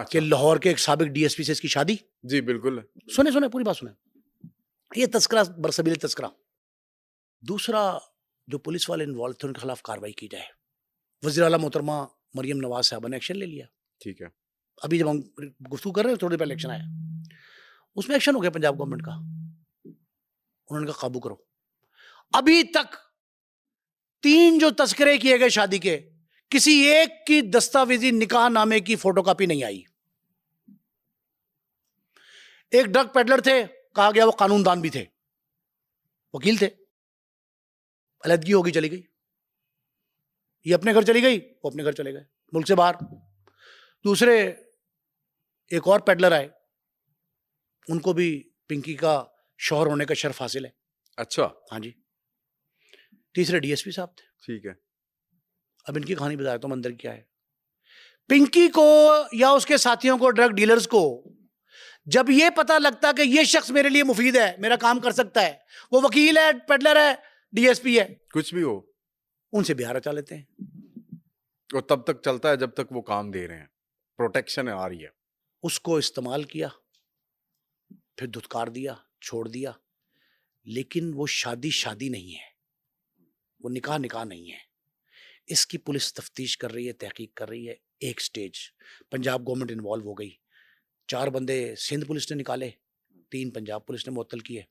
کہ لاہور کے ایک سابق ڈی ایس پی سے اس کی شادی. جی بالکل. سنیں پوری بات سنیں. یہ تذکرہ برسبیل تذکرہ. دوسرا جو پولیس والے انوالو تھے ان کے خلاف کاروائی کی جائے. وزیر اعلیٰ محترمہ مریم نواز صاحبہ نے ایکشن لے لیا. ٹھیک ہے. ابھی جب ہم گفتگو کر رہے ہیں تھوڑی دیر پہلے الیکشن آیا, اس میں ایکشن ہو گیا پنجاب گورنمنٹ کا. انہوں نے کہا قابو کرو. ابھی تک 3 جو تذکرے کیے گئے شادی کے, کسی ایک کی دستاویزی نکاح نامے کی فوٹو کاپی نہیں آئی. ایک ڈرگ پیڈلر تھے, کہا گیا وہ قانون دان بھی تھے, وکیل تھے, علیحدگی ہوگی چلی گئی. یہ اپنے گھر چلی گئی, وہ اپنے گھر چلے گئے ملک سے باہر. دوسرے ایک اور پیڈلر آئے, ان کو بھی پنکی کا شوہر ہونے کا شرف حاصل ہے. اچھا. ہاں جی. تیسرے ڈی ایس پی صاحب تھے. ٹھیک ہے. اب ان کی کہانی بتاتا ہوں اندر کیا ہے. پنکی کو یا اس کے ساتھیوں کو, ڈرگ ڈیلرز کو, جب یہ پتا لگتا کہ یہ شخص میرے لیے مفید ہے, میرا کام کر سکتا ہے, وہ وکیل ہے, پیڈلر ہے, ڈی ایس پی ہے, کچھ بھی ہو, ان سے بہار چلا لیتے ہیں. اور تب تک چلتا ہے جب تک وہ کام دے رہے ہیں, پروٹیکشن آ رہی ہے. اس کو استعمال کیا, پھر دھتکار دیا, چھوڑ دیا. لیکن وہ شادی نہیں ہے, وہ نکاح نہیں ہے. اس کی پولیس تفتیش کر رہی ہے, تحقیق کر رہی ہے. ایک سٹیج پنجاب گورنمنٹ انوالو ہو گئی. 4 بندے سندھ پولیس نے نکالے, 3 پنجاب پولیس نے معطل کیے.